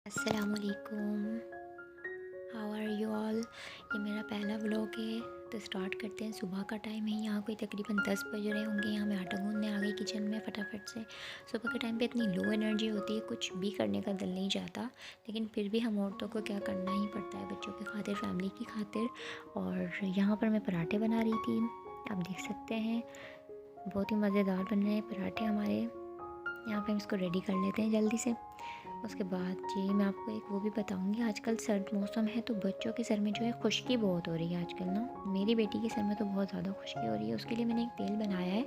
अस्सलामुअलैकुम। How are you all. ये मेरा पहला व्लॉग है तो स्टार्ट करते हैं। सुबह का टाइम है, यहाँ कोई तकरीबन 10 बज रहे होंगे। यहाँ मैं आटा गूंदने आ गई किचन में फटाफट से। सुबह के टाइम पे इतनी लो एनर्जी होती है, कुछ भी करने का दिल नहीं चाहता, लेकिन फिर भी हम औरतों को क्या करना ही पड़ता है, बच्चों की खातिर, फैमिली की खातिर। और यहाँ पर मैं पराठे बना रही थी, आप देख सकते हैं बहुत ही मज़ेदार बन रहे हैं पराठे हमारे। यहाँ पे हम इसको रेडी कर लेते हैं जल्दी से। उसके बाद जी मैं आपको एक वो भी बताऊंगी, आजकल सर्द मौसम है तो बच्चों के सर में जो है खुश्की बहुत हो रही है आजकल ना। मेरी बेटी के सर में तो बहुत ज़्यादा खुश्की हो रही है। उसके लिए मैंने एक तेल बनाया है,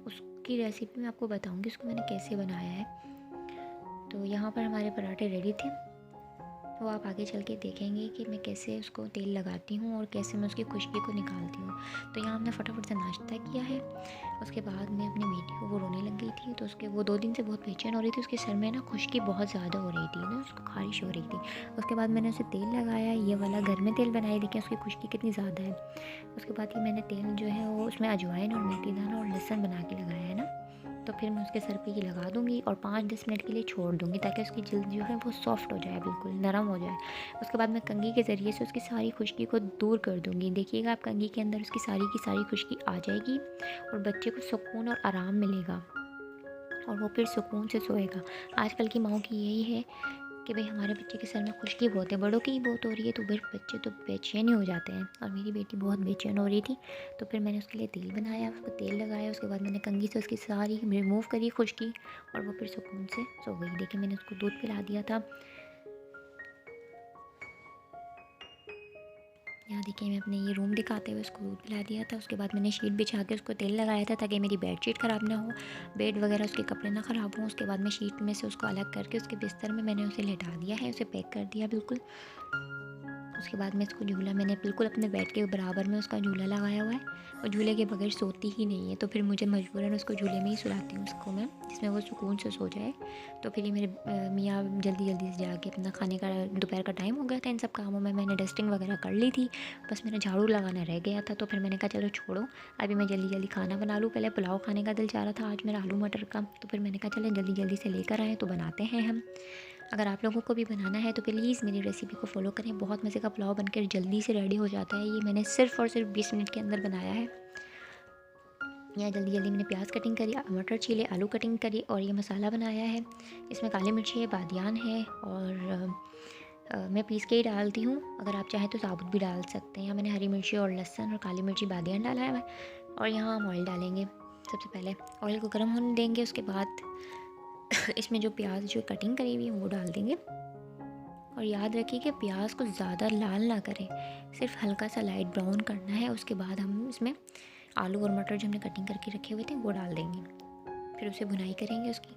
उसकी रेसिपी मैं आपको बताऊंगी, उसको मैंने कैसे बनाया है। तो यहाँ पर हमारे पराठे रेडी थे, तो आप आगे चल के देखेंगे कि मैं कैसे उसको तेल लगाती हूँ और कैसे मैं उसकी खुशकी को निकालती हूँ। तो यहाँ हमने फटाफट से नाश्ता किया है। उसके बाद मैं अपनी बेटी को, वो रोने लग गई थी तो उसके, वो 2 दिन से बहुत बेचैन हो रही थी, उसके सर में ना खुशकी बहुत ज़्यादा हो रही थी ना, उसको खारिश हो रही थी। उसके बाद मैंने उसे तेल लगाया, ये वाला घर में तेल बनाई, देखिए उसकी खुशकी कितनी ज़्यादा है। उसके बाद ये मैंने तेल जो है वो उसमें अजवाइन और मेथी दाना और लहसुन बना के लगाया है ना। तो फिर मैं उसके सर पे ये लगा दूँगी और 5-10 मिनट के लिए छोड़ दूँगी ताकि उसकी जल्द जो है वो सॉफ्ट हो जाए, बिल्कुल नरम हो जाए। उसके बाद मैं कंघी के ज़रिए से उसकी सारी खुश्की को दूर कर दूँगी। देखिएगा आप कंघी के अंदर उसकी सारी की सारी खुश्की आ जाएगी और बच्चे को सुकून और आराम मिलेगा और वो फिर सुकून से सोएगा। आजकल की माँओं की यही है कि भाई हमारे बच्चे के सर में खुश्की बहुत है, बड़ों की ही बहुत हो रही है, तो फिर बच्चे तो बेचैन ही हो जाते हैं। और मेरी बेटी बहुत बेचैन हो रही थी, तो फिर मैंने उसके लिए तेल बनाया, उसको तेल लगाया। उसके बाद मैंने कंघी से उसकी सारी रिमूव करी खुश्की और वो फिर सुकून से सो गई। देखिए मैंने उसको दूध पिला दिया था। यहाँ देखिए मैं अपने ये रूम दिखाते हुए उसको दूध पिला दिया था। उसके बाद मैंने शीट बिछा के उसको तेल लगाया था ताकि मेरी बेडशीट ख़राब ना हो, बेड वगैरह उसके कपड़े ना ख़राब हों। उसके बाद मैं शीट में से उसको अलग करके उसके बिस्तर में मैंने उसे लेटा दिया है, उसे पैक कर दिया बिल्कुल। उसके बाद में इसको झूला, मैंने बिल्कुल अपने बेड के बराबर में उसका झूला लगाया हुआ है और झूले के बगैर सोती ही नहीं है, तो फिर मुझे मजबूरन उसको झूले में ही सुलाती हूँ उसको मैं, जिसमें वो सुकून से सो जाए। तो फिर ये मेरे मियाँ जल्दी जल्दी से जाके अपना खाने का, दोपहर का टाइम हो गया था, इन सब कामों में मैंने डस्टिंग वगैरह कर ली थी, बस मेरा झाड़ू लगाना रह गया था। तो फिर मैंने कहा चलो छोड़ो, अभी मैं जल्दी जल्दी खाना बना लूँ। पहले पुलाव खाने का दिल चाह रहा था आज मेरा, आलू मटर का, तो फिर मैंने कहा चलो जल्दी जल्दी से लेकर आएँ तो बनाते हैं हम। अगर आप लोगों को भी बनाना है तो प्लीज़ मेरी रेसिपी को फॉलो करें, बहुत मज़े का पुलाव बनकर जल्दी से रेडी हो जाता है। ये मैंने सिर्फ़ और सिर्फ 20 मिनट के अंदर बनाया है। यहाँ जल्दी जल्दी मैंने प्याज कटिंग करी, मटर छीले, आलू कटिंग करी और ये मसाला बनाया है। इसमें काली मिर्ची है, बादियान है और मैं पीस के ही डालती हूँ, अगर आप चाहें तो साबुत भी डाल सकते हैं। यहाँ मैंने हरी मिर्ची और लहसुन और काली मिर्ची, बादियान डाला है। और यहाँ हम ऑयल डालेंगे। सबसे पहले ऑयल को गर्म होने देंगे, उसके बाद इसमें जो प्याज जो कटिंग करी हुई है वो डाल देंगे। और याद रखिए कि प्याज को ज़्यादा लाल ना करें, सिर्फ हल्का सा लाइट ब्राउन करना है। उसके बाद हम इसमें आलू और मटर जो हमने कटिंग करके रखे हुए थे वो डाल देंगे, फिर उसे भुनाई करेंगे उसकी।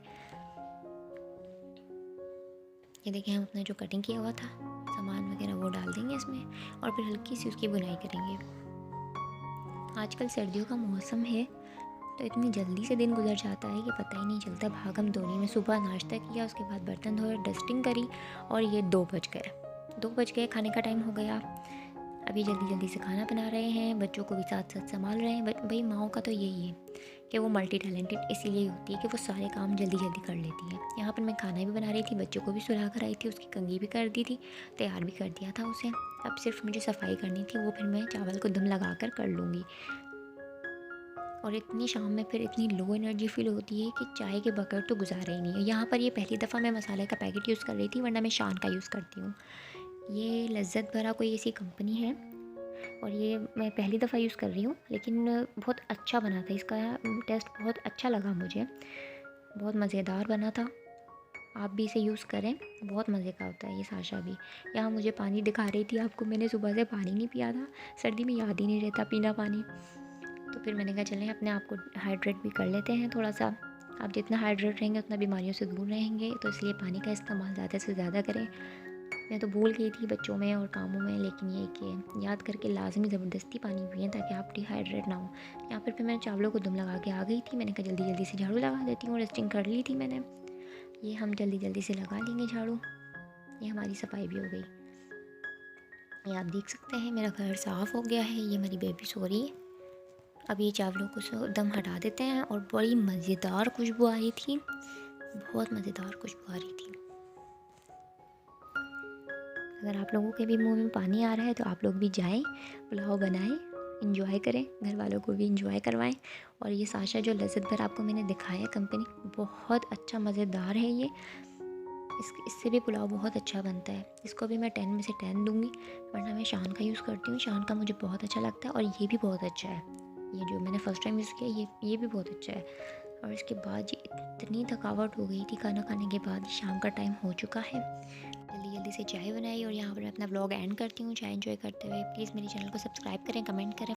ये देखिए हम अपना जो कटिंग किया हुआ था सामान वगैरह वो डाल देंगे इसमें और फिर हल्की सी उसकी भुनाई करेंगे। आजकल सर्दियों का मौसम है तो इतनी जल्दी से दिन गुजर जाता है कि पता ही नहीं चलता, भागम दौड़ी में। सुबह नाश्ता किया, उसके बाद बर्तन धोए, डस्टिंग करी और ये 2 बज गए, 2 बज गए, खाने का टाइम हो गया। अभी जल्दी जल्दी से खाना बना रहे हैं, बच्चों को भी साथ साथ संभाल रहे हैं। भाई माँओं का तो यही है कि वो मल्टी टैलेंटेड इसीलिए होती है कि वो सारे काम जल्दी जल्दी कर लेती है। यहाँ पर मैं खाना भी बना रही थी, बच्चों को भी सुला कर आई थी, उसकी कंघी भी कर दी थी, तैयार भी कर दिया था उसे। अब सिर्फ मुझे सफाई करनी थी, वो फिर मैं चावल को दम लगा कर लूँगी। और इतनी शाम में फिर इतनी लो एनर्जी फील होती है कि चाय के बगैर तो गुजारा ही नहीं है। यहाँ पर ये पहली दफ़ा मैं मसाले का पैकेट यूज़ कर रही थी, वरना मैं शान का यूज़ करती हूँ। ये लज़्ज़त भरा कोई ऐसी कंपनी है और ये मैं पहली दफ़ा यूज़ कर रही हूँ, लेकिन बहुत अच्छा बना था, इसका टेस्ट बहुत अच्छा लगा मुझे, बहुत मज़ेदार बना था। आप भी इसे यूज़ करें, बहुत मज़े का होता है ये साशा भी। यहाँ मुझे पानी दिखा रही थी आपको, मैंने सुबह से पानी नहीं पिया था, सर्दी में याद ही नहीं रहता पीना पानी। तो फिर मैंने कहा चलें अपने आप को हाइड्रेट भी कर लेते हैं थोड़ा सा। आप जितना हाइड्रेट रहेंगे उतना बीमारियों से दूर रहेंगे, तो इसलिए पानी का इस्तेमाल ज़्यादा से ज़्यादा करें। मैं तो भूल गई थी बच्चों में और कामों में, लेकिन ये कि याद करके लाजमी ज़बरदस्ती पानी पिएँ ताकि आप डिहाइड्रेट ना हो। यहाँ पर फिर मैंने चावलों को दम लगा के आ गई थी, मैंने कहा जल्दी जल्दी से झाड़ू लगा देती हूँ, रेस्टिंग कर ली थी मैंने। ये हम जल्दी जल्दी से लगा लेंगे झाड़ू, ये हमारी सफाई भी हो गई। ये आप देख सकते हैं मेरा घर साफ़ हो गया है। ये मेरी बेबी सो रही है। अब ये चावलों को दम हटा देते हैं और बड़ी मज़ेदार खुशबू आ रही थी, बहुत मज़ेदार खुशबू आ रही थी। अगर आप लोगों के भी मुँह में पानी आ रहा है तो आप लोग भी जाएँ, पुलाव बनाएँ, एंजॉय करें, घर वालों को भी एंजॉय करवाएँ। और ये साशा जो लज़्ज़त भर आपको मैंने दिखाया कंपनी, बहुत अच्छा मज़ेदार है ये। इससे भी पुलाव बहुत अच्छा बनता है। इसको भी मैं 10 में से 10 दूँगी, वरना मैं शान का यूज़ करती हूँ। शान का मुझे बहुत अच्छा लगता है और ये भी बहुत अच्छा है। ये जो मैंने फ़र्स्ट टाइम यूज़ किया ये भी बहुत अच्छा है। और इसके बाद जी इतनी थकावट हो गई थी खाना खाने के बाद, शाम का टाइम हो चुका है। जल्दी-जल्दी से चाय बनाई और यहाँ पर मैं अपना व्लॉग एंड करती हूँ चाय एन्जॉय करते हुए। प्लीज़ मेरे चैनल को सब्सक्राइब करें, कमेंट करें।